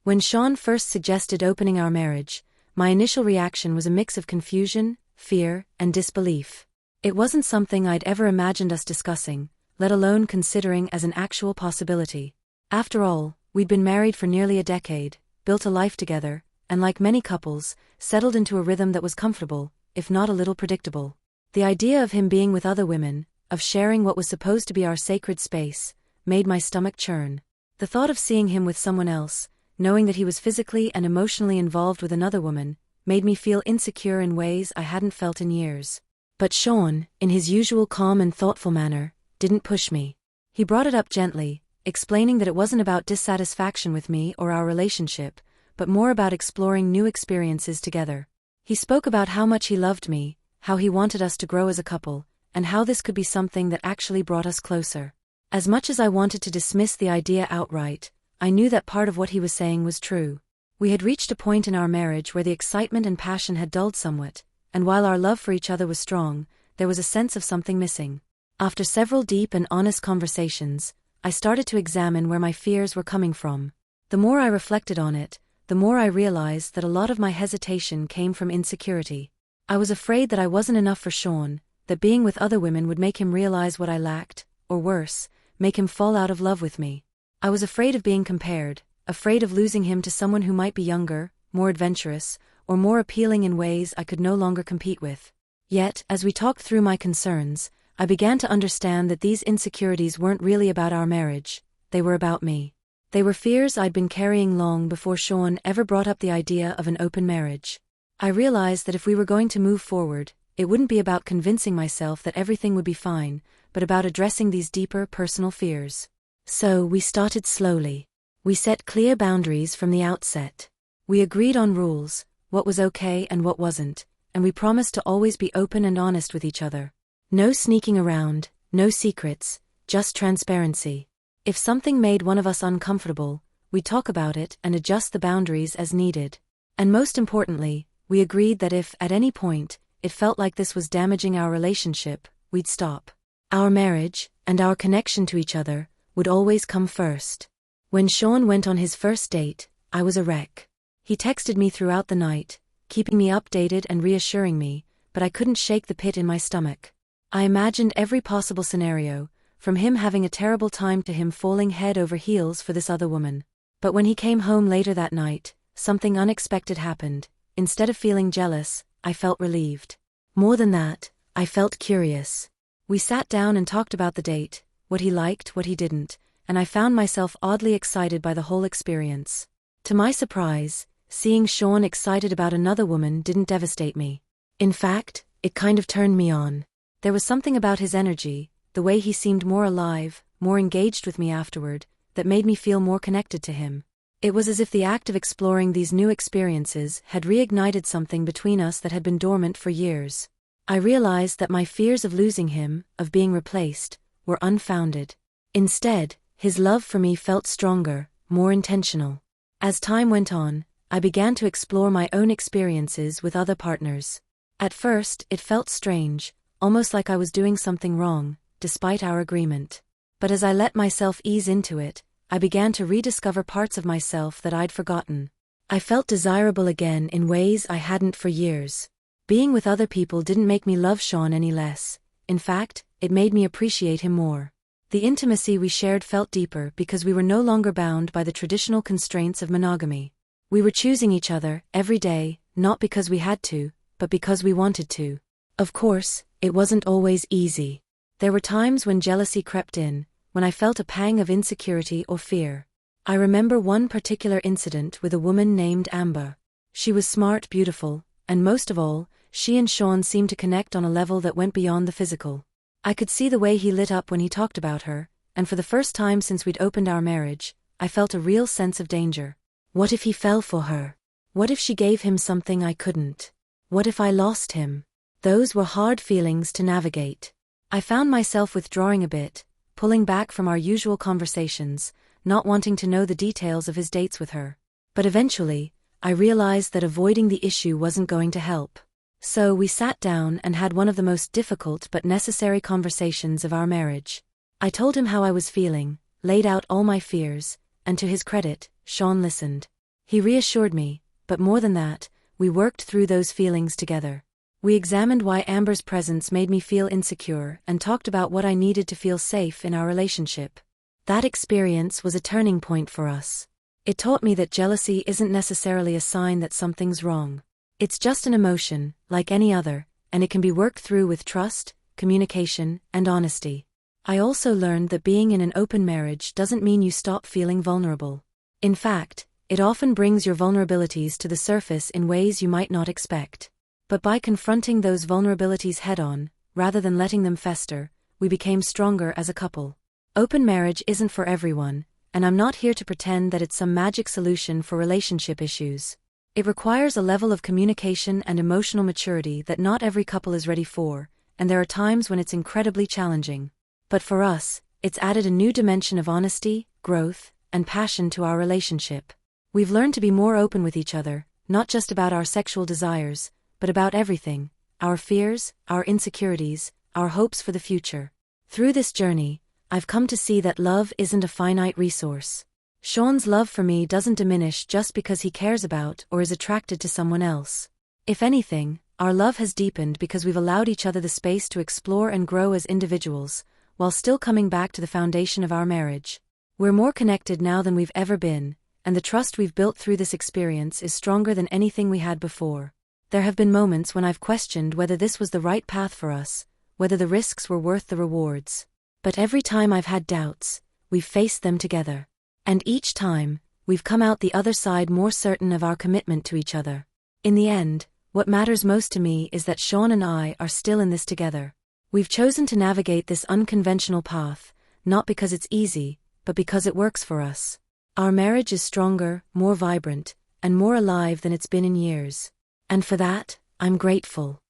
When Shawn first suggested opening our marriage, my initial reaction was a mix of confusion, fear, and disbelief. It wasn't something I'd ever imagined us discussing, let alone considering as an actual possibility. After all, we'd been married for nearly a decade, built a life together, and like many couples, settled into a rhythm that was comfortable, if not a little predictable. The idea of him being with other women, of sharing what was supposed to be our sacred space, made my stomach churn. The thought of seeing him with someone else, knowing that he was physically and emotionally involved with another woman, made me feel insecure in ways I hadn't felt in years. But Shawn, in his usual calm and thoughtful manner, didn't push me. He brought it up gently, explaining that it wasn't about dissatisfaction with me or our relationship, but more about exploring new experiences together. He spoke about how much he loved me, how he wanted us to grow as a couple, and how this could be something that actually brought us closer. As much as I wanted to dismiss the idea outright, I knew that part of what he was saying was true. We had reached a point in our marriage where the excitement and passion had dulled somewhat, and while our love for each other was strong, there was a sense of something missing. After several deep and honest conversations, I started to examine where my fears were coming from. The more I reflected on it, the more I realized that a lot of my hesitation came from insecurity. I was afraid that I wasn't enough for Shawn, that being with other women would make him realize what I lacked, or worse, make him fall out of love with me. I was afraid of being compared, afraid of losing him to someone who might be younger, more adventurous, or more appealing in ways I could no longer compete with. Yet, as we talked through my concerns, I began to understand that these insecurities weren't really about our marriage, they were about me. They were fears I'd been carrying long before Shawn ever brought up the idea of an open marriage. I realized that if we were going to move forward, it wouldn't be about convincing myself that everything would be fine, but about addressing these deeper personal fears. So we started slowly. We set clear boundaries from the outset. We agreed on rules, what was okay and what wasn't, and we promised to always be open and honest with each other. No sneaking around, no secrets, just transparency. If something made one of us uncomfortable, we'd talk about it and adjust the boundaries as needed. And most importantly, we agreed that if, at any point, it felt like this was damaging our relationship, we'd stop. Our marriage, and our connection to each other, would always come first. When Shawn went on his first date, I was a wreck. He texted me throughout the night, keeping me updated and reassuring me, but I couldn't shake the pit in my stomach. I imagined every possible scenario, from him having a terrible time to him falling head over heels for this other woman. But when he came home later that night, something unexpected happened. Instead of feeling jealous, I felt relieved. More than that, I felt curious. We sat down and talked about the date, what he liked, what he didn't, and I found myself oddly excited by the whole experience. To my surprise, seeing Shawn excited about another woman didn't devastate me. In fact, it kind of turned me on. There was something about his energy, the way he seemed more alive, more engaged with me afterward, that made me feel more connected to him. It was as if the act of exploring these new experiences had reignited something between us that had been dormant for years. I realized that my fears of losing him, of being replaced, were unfounded. Instead, his love for me felt stronger, more intentional. As time went on, I began to explore my own experiences with other partners. At first, it felt strange, almost like I was doing something wrong, despite our agreement. But as I let myself ease into it, I began to rediscover parts of myself that I'd forgotten. I felt desirable again in ways I hadn't for years. Being with other people didn't make me love Shawn any less. In fact, it made me appreciate him more. The intimacy we shared felt deeper because we were no longer bound by the traditional constraints of monogamy. We were choosing each other, every day, not because we had to, but because we wanted to. Of course, it wasn't always easy. There were times when jealousy crept in, when I felt a pang of insecurity or fear. I remember one particular incident with a woman named Amber. She was smart, beautiful, and most of all, she and Shawn seemed to connect on a level that went beyond the physical. I could see the way he lit up when he talked about her, and for the first time since we'd opened our marriage, I felt a real sense of danger. What if he fell for her? What if she gave him something I couldn't? What if I lost him? Those were hard feelings to navigate. I found myself withdrawing a bit, pulling back from our usual conversations, not wanting to know the details of his dates with her. But eventually, I realized that avoiding the issue wasn't going to help. So we sat down and had one of the most difficult but necessary conversations of our marriage. I told him how I was feeling, laid out all my fears, and to his credit, Shawn listened. He reassured me, but more than that, we worked through those feelings together. We examined why Amber's presence made me feel insecure and talked about what I needed to feel safe in our relationship. That experience was a turning point for us. It taught me that jealousy isn't necessarily a sign that something's wrong. It's just an emotion, like any other, and it can be worked through with trust, communication, and honesty. I also learned that being in an open marriage doesn't mean you stop feeling vulnerable. In fact, it often brings your vulnerabilities to the surface in ways you might not expect. But by confronting those vulnerabilities head-on, rather than letting them fester, we became stronger as a couple. Open marriage isn't for everyone, and I'm not here to pretend that it's some magic solution for relationship issues. It requires a level of communication and emotional maturity that not every couple is ready for, and there are times when it's incredibly challenging. But for us, it's added a new dimension of honesty, growth, and passion to our relationship. We've learned to be more open with each other, not just about our sexual desires, but about everything, our fears, our insecurities, our hopes for the future. Through this journey, I've come to see that love isn't a finite resource. Shawn's love for me doesn't diminish just because he cares about or is attracted to someone else. If anything, our love has deepened because we've allowed each other the space to explore and grow as individuals, while still coming back to the foundation of our marriage. We're more connected now than we've ever been, and the trust we've built through this experience is stronger than anything we had before. There have been moments when I've questioned whether this was the right path for us, whether the risks were worth the rewards. But every time I've had doubts, we've faced them together. And each time, we've come out the other side more certain of our commitment to each other. In the end, what matters most to me is that Shawn and I are still in this together. We've chosen to navigate this unconventional path, not because it's easy, but because it works for us. Our marriage is stronger, more vibrant, and more alive than it's been in years. And for that, I'm grateful.